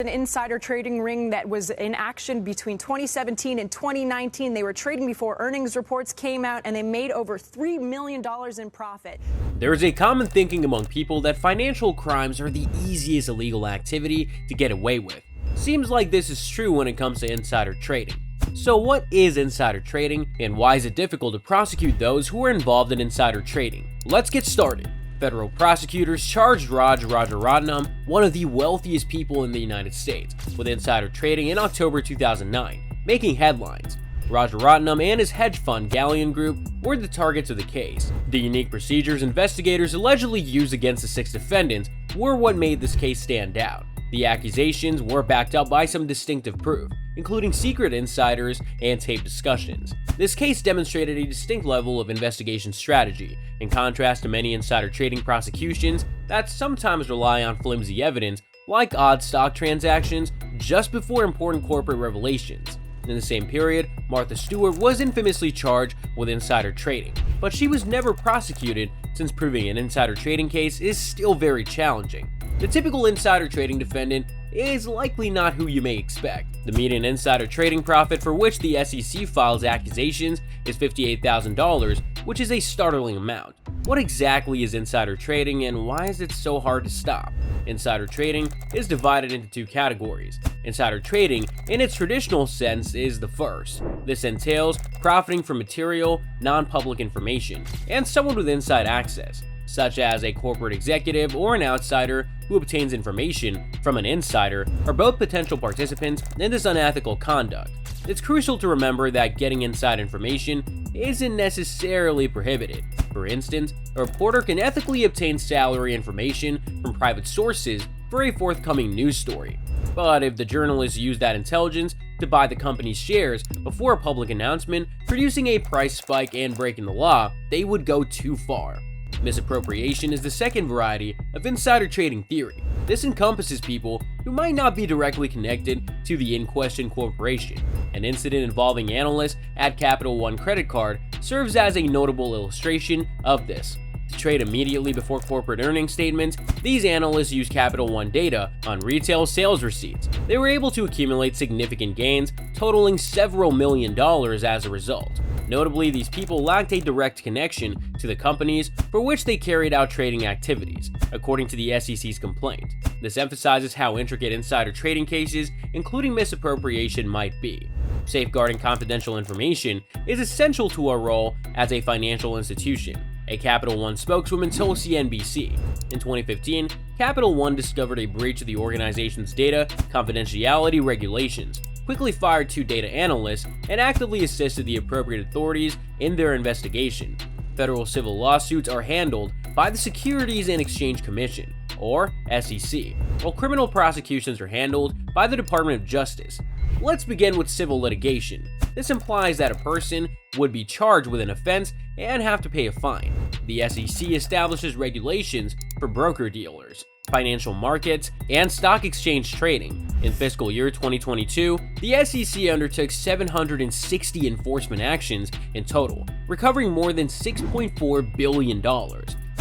An insider trading ring that was in action between 2017 and 2019. They were trading before earnings reports came out, and they made over $3 million in profit. There is a common thinking among people that financial crimes are the easiest illegal activity to get away with. Seems like this is true when it comes to insider trading. So what is insider trading, and why is it difficult to prosecute those who are involved in insider trading? Let's get started. Federal prosecutors charged Rajaratnam, one of the wealthiest people in the United States, with insider trading in October 2009, making headlines. Rajaratnam and his hedge fund Galleon Group were the targets of the case. The unique procedures investigators allegedly used against the 6 defendants were what made this case stand out. The accusations were backed up by some distinctive proof, including secret insiders and tape discussions. This case demonstrated a distinct level of investigation strategy, in contrast to many insider trading prosecutions that sometimes rely on flimsy evidence like odd stock transactions just before important corporate revelations. In the same period, Martha Stewart was infamously charged with insider trading, but she was never prosecuted since proving an insider trading case is still very challenging. The typical insider trading defendant is likely not who you may expect. The median insider trading profit for which the SEC files accusations is $58,000, which is a startling amount. What exactly is insider trading, and why is it so hard to stop? Insider trading is divided into 2 categories. Insider trading, in its traditional sense, is the first. This entails profiting from material, non-public information, and someone with inside access, such as a corporate executive or an outsider who obtains information from an insider, are both potential participants in this unethical conduct. It's crucial to remember that getting inside information isn't necessarily prohibited. For instance, a reporter can ethically obtain salary information from private sources for a forthcoming news story. But if the journalists use that intelligence to buy the company's shares before a public announcement, producing a price spike and breaking the law, they would go too far. Misappropriation is the second variety of insider trading theory. This encompasses people who might not be directly connected to the in-question corporation. An incident involving analysts at Capital One credit card serves as a notable illustration of this. To trade immediately before corporate earnings statements, these analysts used Capital One data on retail sales receipts. They were able to accumulate significant gains, totaling several million dollars as a result. Notably, these people lacked a direct connection to the companies for which they carried out trading activities, according to the SEC's complaint. This emphasizes how intricate insider trading cases, including misappropriation, might be. Safeguarding confidential information is essential to our role as a financial institution, a Capital One spokeswoman told CNBC. In 2015, Capital One discovered a breach of the organization's data confidentiality regulations, quickly fired 2 data analysts, and actively assisted the appropriate authorities in their investigation. Federal civil lawsuits are handled by the Securities and Exchange Commission, or SEC, while criminal prosecutions are handled by the Department of Justice. Let's begin with civil litigation. This implies that a person would be charged with an offense and have to pay a fine. The SEC establishes regulations for broker-dealers, financial markets, and stock exchange trading. In fiscal year 2022, the SEC undertook 760 enforcement actions in total, recovering more than $6.4 billion.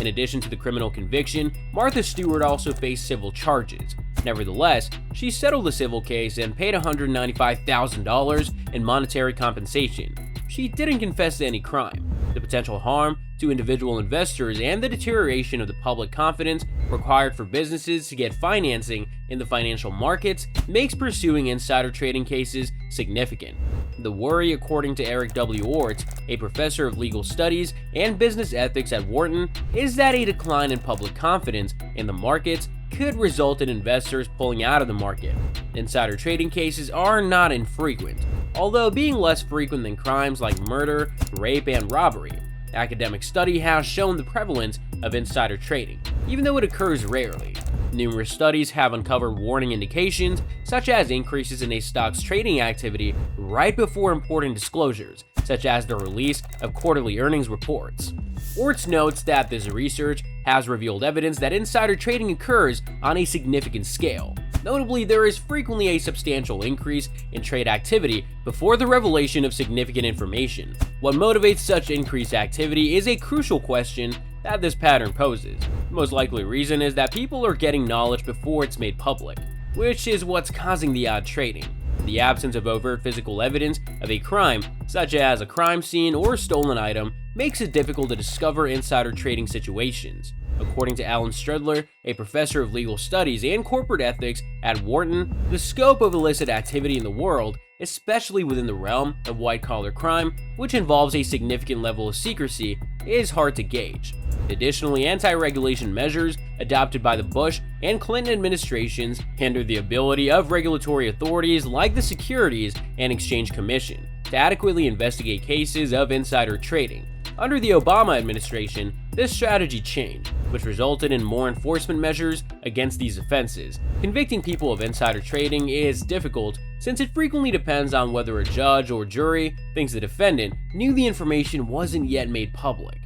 In addition to the criminal conviction, Martha Stewart also faced civil charges. Nevertheless, she settled the civil case and paid $195,000 in monetary compensation. She didn't confess to any crime. The potential harm to individual investors and the deterioration of the public confidence required for businesses to get financing in the financial markets makes pursuing insider trading cases significant. The worry, according to Eric W. Orts, a professor of legal studies and business ethics at Wharton, is that a decline in public confidence in the markets could result in investors pulling out of the market. Insider trading cases are not infrequent, although being less frequent than crimes like murder, rape, and robbery. Academic study has shown the prevalence of insider trading, even though it occurs rarely. Numerous studies have uncovered warning indications, such as increases in a stock's trading activity right before important disclosures, such as the release of quarterly earnings reports. Orts notes that this research has revealed evidence that insider trading occurs on a significant scale. Notably, there is frequently a substantial increase in trade activity before the revelation of significant information. What motivates such increased activity is a crucial question that this pattern poses. The most likely reason is that people are getting knowledge before it's made public. which is what's causing the odd trading. The absence of overt physical evidence of a crime, such as a crime scene or a stolen item, makes it difficult to discover insider trading situations. According to Alan Strudler, a professor of legal studies and corporate ethics at Wharton, the scope of illicit activity in the world, especially within the realm of white-collar crime, which involves a significant level of secrecy, is hard to gauge. Additionally, anti-regulation measures adopted by the Bush and Clinton administrations hinder the ability of regulatory authorities like the Securities and Exchange Commission to adequately investigate cases of insider trading. Under the Obama administration, this strategy changed, which resulted in more enforcement measures against these offenses. Convicting people of insider trading is difficult since it frequently depends on whether a judge or jury thinks the defendant knew the information wasn't yet made public.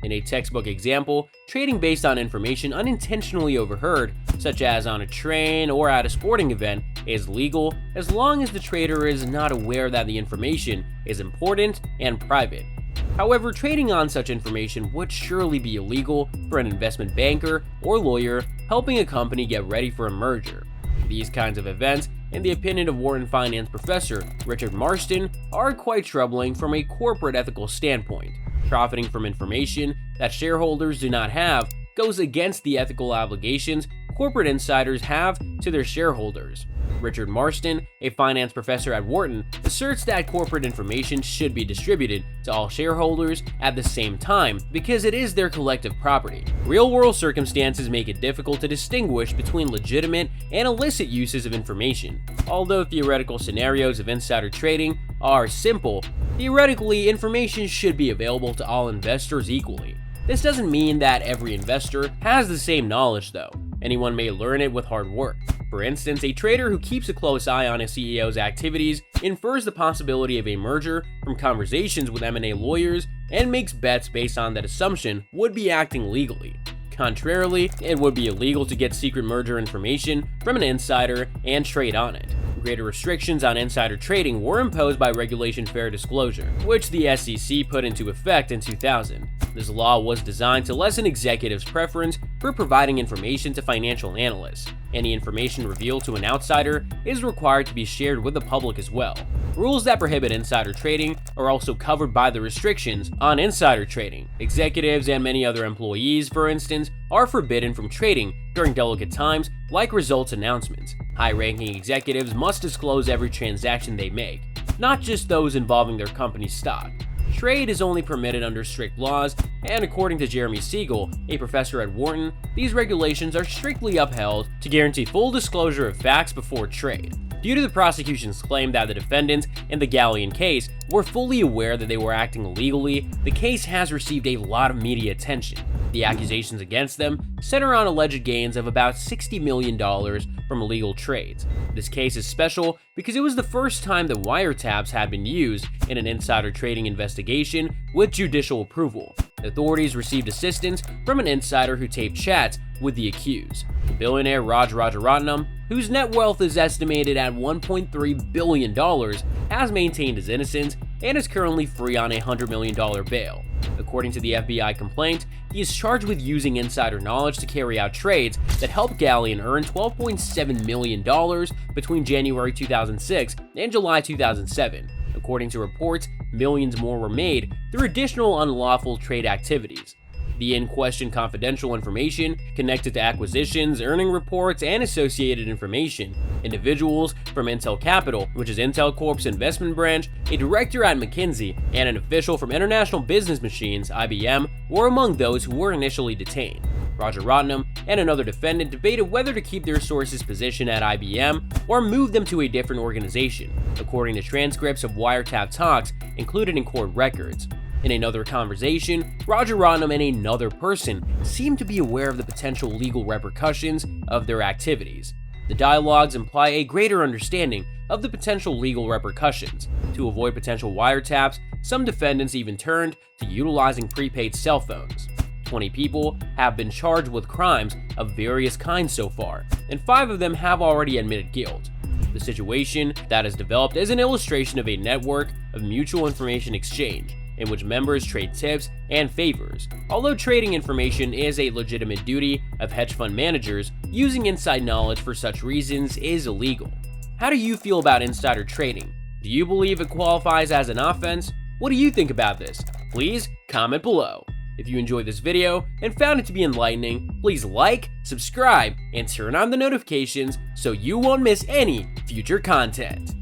In a textbook example, trading based on information unintentionally overheard, such as on a train or at a sporting event, is legal as long as the trader is not aware that the information is important and private. However, trading on such information would surely be illegal for an investment banker or lawyer helping a company get ready for a merger. These kinds of events, in the opinion of Wharton finance professor Richard Marston, are quite troubling from a corporate ethical standpoint. Profiting from information that shareholders do not have goes against the ethical obligations corporate insiders have to their shareholders. Richard Marston, a finance professor at Wharton, asserts that corporate information should be distributed to all shareholders at the same time because it is their collective property. Real-world circumstances make it difficult to distinguish between legitimate and illicit uses of information. Although theoretical scenarios of insider trading are simple, theoretically, information should be available to all investors equally. This doesn't mean that every investor has the same knowledge, though. Anyone may learn it with hard work. For instance, a trader who keeps a close eye on a CEO's activities infers the possibility of a merger from conversations with M&A lawyers and makes bets based on that assumption would be acting legally. Contrarily, it would be illegal to get secret merger information from an insider and trade on it. Greater restrictions on insider trading were imposed by Regulation Fair Disclosure, which the SEC put into effect in 2000. This law was designed to lessen executives' preference for providing information to financial analysts. Any information revealed to an outsider is required to be shared with the public as well. Rules that prohibit insider trading are also covered by the restrictions on insider trading. Executives and many other employees, for instance, are forbidden from trading during delicate times like results announcements. High-ranking executives must disclose every transaction they make, not just those involving their company's stock. Trade is only permitted under strict laws, and according to Jeremy Siegel, a professor at Wharton, these regulations are strictly upheld to guarantee full disclosure of facts before trade. Due to the prosecution's claim that the defendants in the Galleon case were fully aware that they were acting illegally, the case has received a lot of media attention. The accusations against them center on alleged gains of about $60 million from illegal trades. This case is special because it was the first time that wiretaps had been used in an insider trading investigation with judicial approval. Authorities received assistance from an insider who taped chats with the accused. The billionaire Raj Rajaratnam, whose net wealth is estimated at $1.3 billion, has maintained his innocence and is currently free on a $100 million bail. According to the FBI complaint, he is charged with using insider knowledge to carry out trades that helped Galleon earn $12.7 million between January 2006 and July 2007. According to reports, millions more were made through additional unlawful trade activities. The in-question confidential information connected to acquisitions, earning reports, and associated information. Individuals from Intel Capital, which is Intel Corp's investment branch, a director at McKinsey, and an official from International Business Machines, IBM, were among those who were initially detained. Rajaratnam and another defendant debated whether to keep their sources' position at IBM or move them to a different organization, according to transcripts of wiretap talks included in court records. In another conversation, Rajaratnam and another person seemed to be aware of the potential legal repercussions of their activities. The dialogues imply a greater understanding of the potential legal repercussions. To avoid potential wiretaps, some defendants even turned to utilizing prepaid cell phones. 20 people have been charged with crimes of various kinds so far, and 5 of them have already admitted guilt. The situation that has developed is an illustration of a network of mutual information exchange, in which members trade tips and favors. Although trading information is a legitimate duty of hedge fund managers, using inside knowledge for such reasons is illegal. How do you feel about insider trading? Do you believe it qualifies as an offense? What do you think about this? Please comment below. If you enjoyed this video and found it to be enlightening, please like, subscribe, and turn on the notifications so you won't miss any future content.